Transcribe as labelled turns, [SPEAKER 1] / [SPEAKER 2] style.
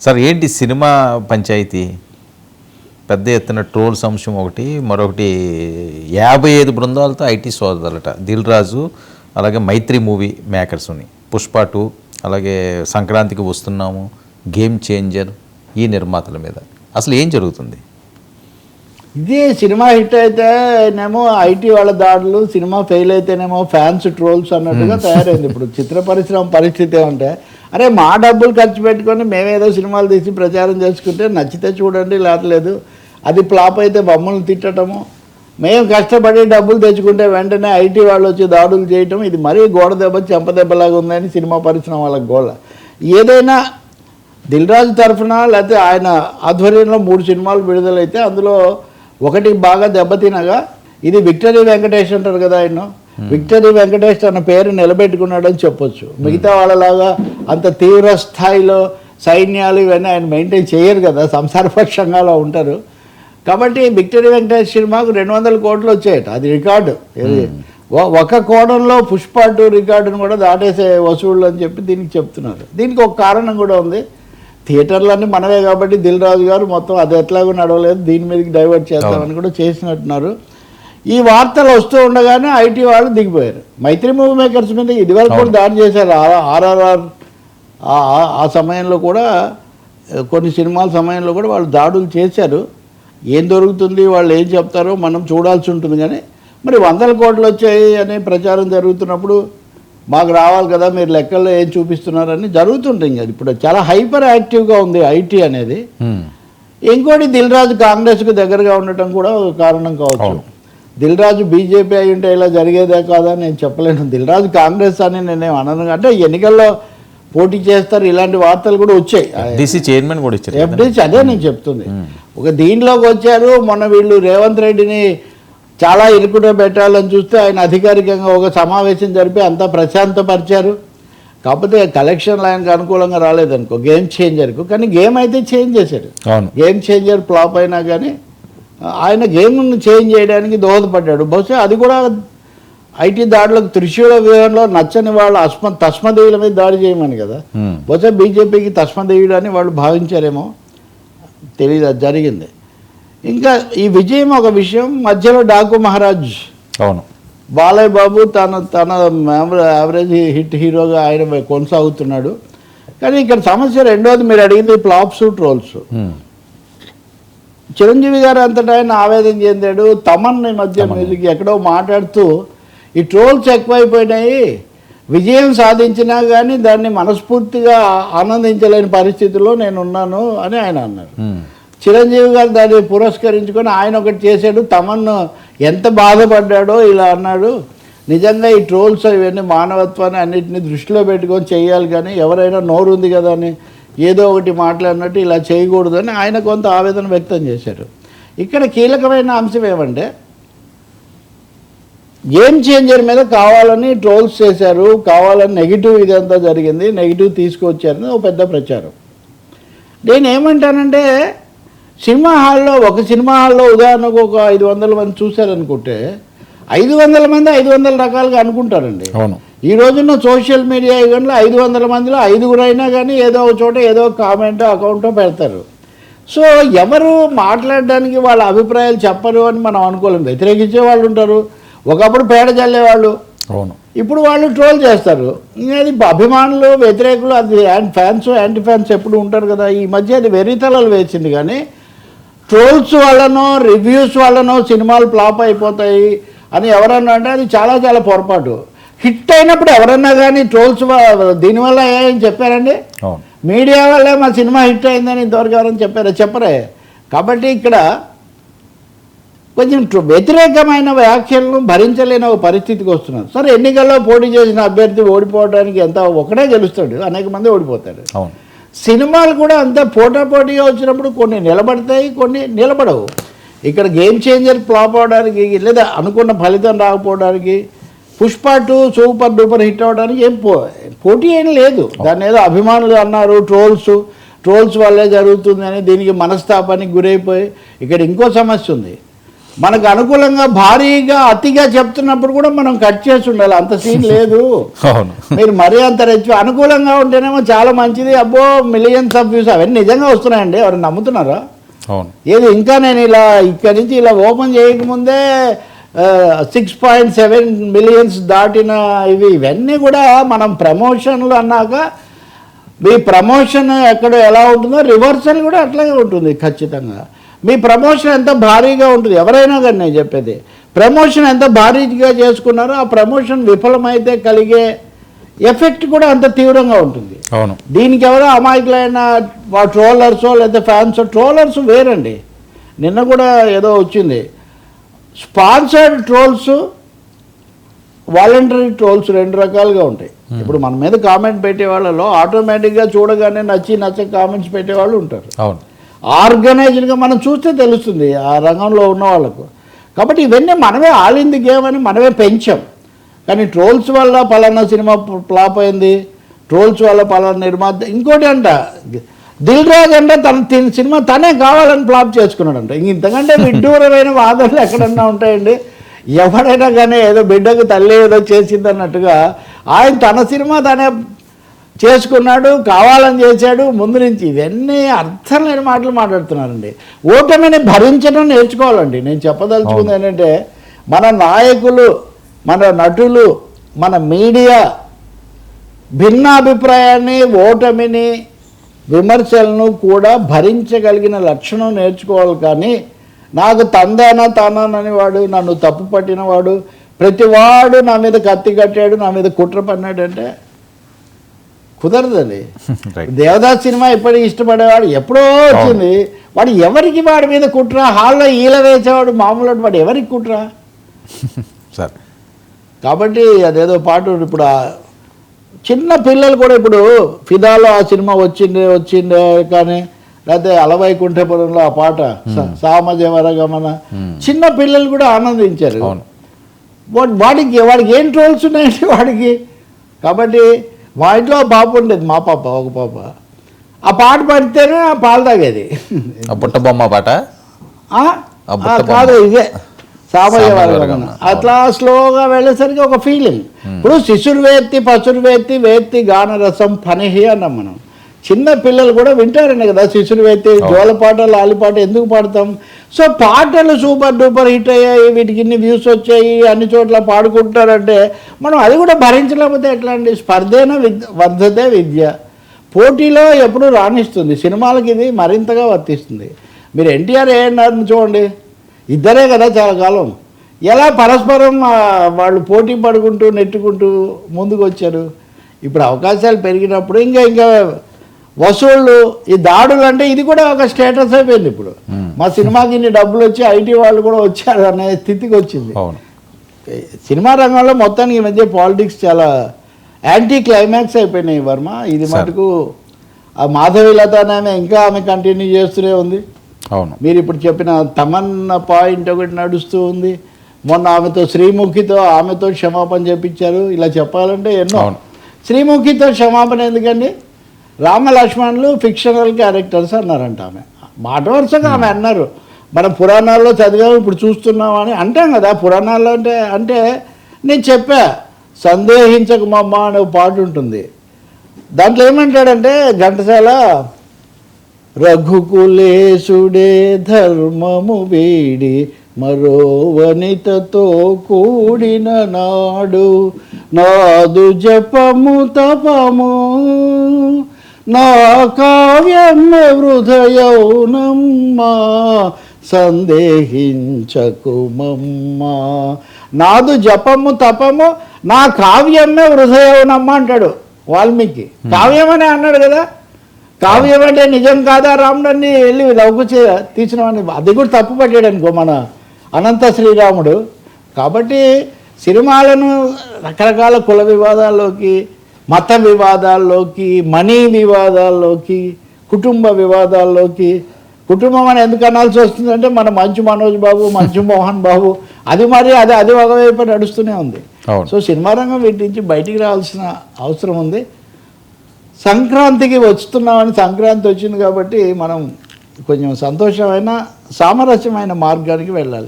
[SPEAKER 1] Sir ఏంటి cinema panchayat? పెద్ద ఎత్తున ట్రోల్స్ అంశం ఒకటి, మరొకటి 55 బృందాలతో ఐటీ సోదరులట దిల్ రాజు, అలాగే మైత్రి మూవీ మేకర్స్ని, పుష్ప 2, అలాగే సంక్రాంతికి వస్తున్నాము, గేమ్ చేంజర్, ఈ నిర్మాతల మీద అసలు ఏం జరుగుతుంది?
[SPEAKER 2] ఇది సినిమా హిట్ అయితేనేమో ఐటీ వాళ్ళ దాడులు, సినిమా ఫెయిల్ అయితేనేమో ఫ్యాన్స్ ట్రోల్స్ అన్నట్టుగా తయారైంది. ఇప్పుడు చిత్ర పరిశ్రమ పరిస్థితి ఏమంటే, అరే మా డబ్బులు ఖర్చు పెట్టుకొని మేమేదో సినిమాలు తీసి ప్రచారం చేసుకుంటే నచ్చితే చూడండి, లేట్లేదు. అది ఫ్లాప్ అయితే మమ్మల్ని తిట్టడము, మేము కష్టపడి డబ్బులు తెచ్చుకుంటే వెంటనే ఐటీ వాళ్ళు వచ్చి దాడులు చేయటం, ఇది మరీ గోడ దెబ్బ చెంప దెబ్బలాగా ఉందని సినిమా పరిశ్రమ వాళ్ళకి గోడ. ఏదైనా దిల్ రాజు తరఫున లేకపోతే ఆయన ఆధ్వర్యంలో 3 సినిమాలు విడుదలైతే అందులో ఒకటి బాగా దెబ్బతినగా, ఇది విక్టరీ వెంకటేష్ అంటారు కదా, ఆయన విక్టరీ వెంకటేష్ అన్న పేరు నిలబెట్టుకున్నాడని చెప్పొచ్చు. మిగతా వాళ్ళలాగా అంత తీవ్ర స్థాయిలో సైన్యాలు ఇవన్నీ ఆయన మెయింటైన్ చేయరు కదా, సంసారపక్షంగా అలా ఉంటారు. కాబట్టి విక్టరీ వెంకటేష్ సినిమాకు 200 కోట్లు వచ్చాయట, అది రికార్డు. ఒక కోణంలో పుష్ప 2 రికార్డును కూడా దాటేసే వసూళ్ళు అని చెప్పి దీనికి చెప్తున్నారు. దీనికి ఒక కారణం కూడా ఉంది, థియేటర్లన్నీ మనమే కాబట్టి దిల్ రాజు గారు మొత్తం అది ఎట్లాగో నడవలేదు, దీని మీదకి డైవర్ట్ చేస్తామని కూడా చేసినట్టున్నారు. ఈ వార్తలు వస్తూ ఉండగానే ఐటీ వాళ్ళు దిగిపోయారు. మైత్రి మూవీ మేకర్స్ మీద ఇదివరకు కూడా దాడి చేశారు. ఆర్ఆర్ఆర్ ఆ సమయంలో కూడా, కొన్ని సినిమాల సమయంలో కూడా వాళ్ళు దాడులు చేశారు. ఏం దొరుకుతుంది, వాళ్ళు ఏం చెప్తారో మనం చూడాల్సి ఉంటుంది. కానీ మరి 100 కోట్లు వచ్చాయి అనే ప్రచారం జరుగుతున్నప్పుడు మాకు రావాలి కదా, మీరు లెక్కల్లో ఏం చూపిస్తున్నారని జరుగుతుంటాయి. ఇంకా ఇప్పుడు చాలా హైపర్ యాక్టివ్గా ఉంది ఐటీ అనేది. ఇంకోటి దిల్ రాజు కాంగ్రెస్కు దగ్గరగా ఉండటం కూడా ఒక కారణం కావచ్చు. దిల్ రాజు బీజేపీ అయి ఉంటే ఇలా జరిగేదే కాదా నేను చెప్పలేను. దిల్ రాజు కాంగ్రెస్ అని నేనేం అనను. అంటే ఎన్నికల్లో పోటీ చేస్తారు, ఇలాంటి వార్తలు కూడా వచ్చాయి.
[SPEAKER 1] ఎఫ్డీసీ చైర్మన్ కూడా ఇచ్చారు.
[SPEAKER 2] ఎఫ్డీసీ అదే నేను చెప్తుంది. ఒక దీనిలోకి వచ్చారు. మొన్న వీళ్ళు రేవంత్ రెడ్డిని చాలా ఇరుకుట పెట్టాలని చూస్తే ఆయన అధికారికంగా ఒక సమావేశం జరిపి అంతా ప్రశాంతపరిచారు. కాకపోతే కలెక్షన్ ఆయనకు అనుకూలంగా రాలేదనుకో గేమ్ చేంజర్కు, కానీ గేమ్ అయితే చేంజ్ చేశాడు. గేమ్ చేంజర్ ఫ్లాప్ అయినా కానీ ఆయన గేమ్ను చేంజ్ చేయడానికి దోహదపడ్డాడు. బహుశా అది కూడా ఐటీ దాడులకు త్రిశూల వ్యూహంలో నచ్చని వాళ్ళు తస్మదేవుల మీద దాడి చేయమని కదా, బహుశా బీజేపీకి తస్మదేవుడు అని వాళ్ళు భావించారేమో తెలియదు, అది జరిగింది. ఇంకా ఈ విజయం ఒక విషయం, మధ్యలో డాకు మహారాజ్, అవును, బాలయ్య బాబు తన యావరేజ్ హిట్ హీరోగా ఆయన కొనసాగుతున్నాడు. కానీ ఇక్కడ సమస్య రెండోది, మీరు అడిగింది ఫ్లాప్స్ ట్రోల్స్. చిరంజీవి గారు అంతటా ఆయన ఆవేదన చెందాడు. తమన్ మధ్య మ్యూజిక్ ఎక్కడో మాట్లాడుతూ ఈ ట్రోల్స్ ఎక్కువైపోయినాయి, విజయం సాధించినా కానీ దాన్ని మనస్ఫూర్తిగా ఆనందించలేని పరిస్థితిలో నేను ఉన్నాను అని ఆయన అన్నారు. చిరంజీవి గారు దాన్ని పురస్కరించుకొని ఆయన ఒకటి చేశాడు, తమన్ను ఎంత బాధపడ్డాడో ఇలా అన్నాడు. నిజంగా ఈ ట్రోల్స్ ఇవన్నీ మానవత్వాన్ని అన్నింటినీ దృష్టిలో పెట్టుకొని చేయాలి, కానీ ఎవరైనా నోరు ఉంది కదా అని ఏదో ఒకటి మాట్లాడినట్టు ఇలా చేయకూడదని ఆయన కొంత ఆవేదన వ్యక్తం చేశారు. ఇక్కడ కీలకమైన అంశం ఏమంటే, గేమ్ చేంజర్ మీద కావాలని ట్రోల్స్ చేశారు, కావాలని నెగిటివ్ ఇదంతా జరిగింది, నెగిటివ్ తీసుకొచ్చారని ఒక పెద్ద ప్రచారం. నేను ఏమంటానంటే, సినిమా హాల్లో ఒక సినిమా హాల్లో ఉదాహరణకు ఒక 500 మంది చూశారనుకుంటే 500 మంది 500 రకాలుగా అనుకుంటారండి. అవును, ఈ రోజున్న సోషల్ మీడియా యుగంలో 500 మందిలో 5 అయినా కానీ ఏదో ఒక చోట ఏదో కామెంటో అకౌంటో పెడతారు. సో ఎవరు మాట్లాడడానికి వాళ్ళ అభిప్రాయాలు చెప్పరు అని మనం అనుకోలేం. వ్యతిరేకించే వాళ్ళు ఉంటారు, ఒకప్పుడు పేడ చల్లేవాళ్ళు, అవును, ఇప్పుడు వాళ్ళు ట్రోల్ చేస్తారు. అది అభిమానులు వ్యతిరేకులు, అది ఫ్యాన్స్ యాంటీ ఫ్యాన్స్ ఎప్పుడు ఉంటారు కదా. ఈ మధ్య అది వెర్రితలలు వేసింది. కానీ ట్రోల్స్ వల్లనో రివ్యూస్ వల్లనో సినిమాలు ఫ్లాప్ అయిపోతాయి అని ఎవరన్నా అంటే అది చాలా చాలా పొరపాటు. హిట్ అయినప్పుడు ఎవరన్నా కానీ ట్రోల్స్ దీనివల్ల ఏం చెప్పారండి? మీడియా వల్లే మా సినిమా హిట్ అయిందని ఇంతవరకు ఎవరైనా చెప్పారా? చెప్పరే. కాబట్టి ఇక్కడ కొంచెం వ్యతిరేకమైన వ్యాఖ్యలను భరించలేని ఒక పరిస్థితికి వస్తున్నారు. సరే, ఎన్నికల్లో పోటీ చేసిన అభ్యర్థి ఓడిపోవడానికి ఎంత ఒకడే గెలుస్తాడు, అనేక మంది ఓడిపోతాడు. సినిమాలు కూడా అంత పోటాపోటీగా వచ్చినప్పుడు కొన్ని నిలబడతాయి, కొన్ని నిలబడవు. ఇక్కడ గేమ్ చేంజర్ ఫ్లాప్ అవడానికి లేదా అనుకున్న ఫలితం రాకపోవడానికి, పుష్ప 2 సూపర్ డూపర్ హిట్ అవ్వడానికి ఏం పోటీ ఏం లేదు. దాన్ని ఏదో అభిమానులు అన్నారు, ట్రోల్స్ వల్లే జరుగుతుందని దీనికి మనస్తాపానికి గురైపోయి ఇక్కడ ఇంకో సమస్య ఉంది. మనకు అనుకూలంగా భారీగా అతిగా చెప్తున్నప్పుడు కూడా మనం కట్ చేసి ఉండాలి, అంత సీన్ లేదు.
[SPEAKER 1] అవును.
[SPEAKER 2] మీరు మరీ అంత రెచ్చి అనుకూలంగా ఉంటేనేమో చాలా మంచిది, అబ్బో మిలియన్స్ ఆఫ్ వ్యూస్ అవన్నీ నిజంగా వస్తున్నాయండి, ఎవరు నమ్ముతున్నారా?
[SPEAKER 1] అవును.
[SPEAKER 2] ఏది ఇంకా నేను ఇలా ఇక్కడి నుంచి ఇలా ఓపెన్ చేయకముందే 6.7 మిలియన్స్ దాటిన ఇవన్నీ కూడా మనం ప్రమోషన్లు అన్నాక మీ ప్రమోషన్ ఎక్కడ ఎలా ఉంటుందో రివర్సల్ కూడా అట్లాగే ఉంటుంది ఖచ్చితంగా. మీ ప్రమోషన్ ఎంత భారీగా ఉంటుంది, ఎవరైనా కానీ నేను చెప్పేది ప్రమోషన్ ఎంత భారీగా చేసుకున్నారో ఆ ప్రమోషన్ విఫలమైతే కలిగే ఎఫెక్ట్ కూడా అంత తీవ్రంగా ఉంటుంది.
[SPEAKER 1] అవును.
[SPEAKER 2] దీనికి ఎవరో అమాయకులైన ట్రోలర్సో లేదా ఫ్యాన్స్, ట్రోలర్స్ వేరండి. నిన్న కూడా ఏదో వచ్చింది, స్పాన్సర్డ్ ట్రోల్స్, వాలంటరీ ట్రోల్స్ 2 రకాలుగా ఉంటాయి. ఇప్పుడు మన మీద కామెంట్ పెట్టే వాళ్ళలో ఆటోమేటిక్గా చూడగానే నచ్చ కామెంట్స్ పెట్టేవాళ్ళు ఉంటారు.
[SPEAKER 1] అవును.
[SPEAKER 2] ఆర్గనైజ్డ్గా మనం చూస్తే తెలుస్తుంది ఆ రంగంలో ఉన్న వాళ్ళకు. కాబట్టి ఇవన్నీ మనమే ఆల్ ఇన్ ది గేమ్ అని మనమే పెంచాం. కానీ ట్రోల్స్ వల్ల పలానా సినిమా ఫ్లాప్ అయింది, ట్రోల్స్ వల్ల పలానా నిర్మాత, ఇంకోటి అంట దిల్ రాజు అంటే తన సినిమా తనే కావాలని ఫ్లాప్ చేసుకున్నాడంట. ఇంతకంటే విడ్డూరమైన వాదనలు ఎక్కడన్నా ఉంటాయండి? ఎవడైనా కానీ ఏదో బిడ్డకు తల్లి ఏదో చేసింది అన్నట్టుగా ఆయన తన సినిమా తనే చేసుకున్నాడు, కావాలని చేశాడు ముందు నుంచి. ఇవన్నీ అర్థం లేని మాటలు మాట్లాడుతున్నారండి. ఓటమిని భరించడం నేర్చుకోవాలండి. నేను చెప్పదలుచుకుంది ఏంటంటే మన నాయకులు, మన నటులు, మన మీడియా భిన్నాభిప్రాయాన్ని, ఓటమిని, విమర్శలను కూడా భరించగలిగిన లక్షణం నేర్చుకోవాలి. కానీ నాకు తందానా తానానని వాడు, నన్ను తప్పు పట్టినవాడు, ప్రతివాడు నా మీద కత్తి కట్టాడు, నా మీద కుట్ర పన్నాడంటే కుదరదండి. దేవదాస్ సినిమా ఇప్పటికి ఇష్టపడేవాడు ఎప్పుడో వచ్చింది, వాడు ఎవరికి వాడి మీద కుట్ర? హాల్లో ఈల వేసేవాడు మామూలు, వాడు ఎవరికి కుట్ర?
[SPEAKER 1] సార్
[SPEAKER 2] కాబట్టి అదేదో పాట ఇప్పుడు చిన్న పిల్లలు కూడా ఇప్పుడు ఫిదాలో ఆ సినిమా వచ్చిండే కానీ లేకపోతే అలవైకుంఠపురంలో ఆ పాట సామజవరగమన, చిన్న పిల్లలు కూడా ఆనందించారు. వాడికి ఏం ట్రోల్స్ ఉన్నాయండి వాడికి? కాబట్టి మా ఇంట్లో ఆ పాప ఉండేది, మా పాప, ఒక పాప, ఆ పాట పడితేనే ఆ పాలు తాగేది.
[SPEAKER 1] బుట్టబొమ్మ పాట
[SPEAKER 2] కాదు, ఇదే సామజవరగమన. అట్లా స్లోగా వెళ్ళేసరికి ఒక ఫీలింగ్. ఇప్పుడు శిశురు వేత్తి పసురు వేత్తి గానరసం పనిహి అన్నాం మనం. చిన్న పిల్లలు కూడా వింటారండి కదా శిశురు వేత్తి, జోలపాట, లాలిపాట ఎందుకు పాడతాం? సో పాటలు సూపర్ డూపర్ హిట్ అయ్యాయి, వీటికి ఇన్ని వ్యూస్ వచ్చాయి, అన్ని చోట్ల పాడుకుంటారంటే మనం అది కూడా భరించలేకపోతే ఎట్లా అండి? స్పర్ధేన వర్ధతే విద్య, పోటీలో ఎప్పుడు రాణిస్తుంది. సినిమాలకి ఇది మరింతగా వర్తిస్తుంది. మీరు ఎన్టీఆర్ ఏఎన్ఆర్ని చూడండి, ఇద్దరే కదా చాలా కాలం, ఎలా పరస్పరం వాళ్ళు పోటీ పడుకుంటూ నెట్టుకుంటూ ముందుకు వచ్చారు. ఇప్పుడు అవకాశాలు పెరిగినప్పుడు ఇంకా వసూళ్ళు, ఈ దాడులు అంటే ఇది కూడా ఒక స్టేటస్ అయిపోయింది. ఇప్పుడు మా సినిమాకి ఇన్ని డబ్బులు వచ్చి ఐటీ వాళ్ళు కూడా వచ్చారు అనే స్థితికి వచ్చింది. సినిమా రంగంలో మొత్తానికి ఈ మధ్య పాలిటిక్స్ చాలా యాంటీ క్లైమాక్స్ అయిపోయినాయి వర్మ. ఇది మటుకు ఆ మాధవీలత ఆమె ఇంకా ఆమె కంటిన్యూ చేస్తూనే ఉంది.
[SPEAKER 1] అవును.
[SPEAKER 2] మీరు ఇప్పుడు చెప్పిన తమన్నా పాయింట్ ఒకటి నడుస్తూ ఉంది. మొన్న ఆమెతో క్షమాపణ చెప్పించారు. ఇలా చెప్పాలంటే ఎన్నో. శ్రీముఖితో క్షమాపణ ఎందుకండి? రామలక్ష్మణులు ఫిక్షనల్ క్యారెక్టర్స్ అన్నారంట. ఆమె మాట వరుసగా ఆమె అన్నారు. మనం పురాణాల్లో చదివాము, ఇప్పుడు చూస్తున్నామని అంటాం కదా. పురాణాల్లో అంటే నేను చెప్పా, సందేహించకమమ్మ అనే పాట ఉంటుంది. దాంట్లో ఏమంటాడంటే ఘంటసాల, రఘుకులేశుడే ధర్మము వీడి మరో వనితతో కూడిన నాడు, నాదు జపము తపము నా కావ్యమే హృదయౌనమ్మా సందేహించకుమమ్మా. నాదు జపము తపము నా కావ్యమే హృదయౌనమ్మా అంటాడు వాల్మీకి. కావ్యం అనే అన్నాడు కదా. కావ్యం అంటే నిజం కాదా రాముడని వెళ్ళి లౌకు తీసినవాడిని అది కూడా తప్పు పట్టాడు అనుకో మన అనంత శ్రీరాముడు. కాబట్టి సినిమాలను రకరకాల కుల వివాదాల్లోకి, మత వివాదాల్లోకి, మనీ వివాదాల్లోకి, కుటుంబ వివాదాల్లోకి, కుటుంబం అని ఎందుకు అనాల్సి వస్తుందంటే మన మంచు మనోజ్ బాబు, మంచు మోహన్ బాబు, అది మరి అది ఒకవైపు నడుస్తూనే ఉంది. సో సినిమా రంగం వీటి నుంచి బయటికి రావాల్సిన అవసరం ఉంది. సంక్రాంతికి వస్తున్నామని, సంక్రాంతి వచ్చింది కాబట్టి మనం కొంచెం సంతోషమైన సామరస్యమైన మార్గానికి వెళ్ళాలి.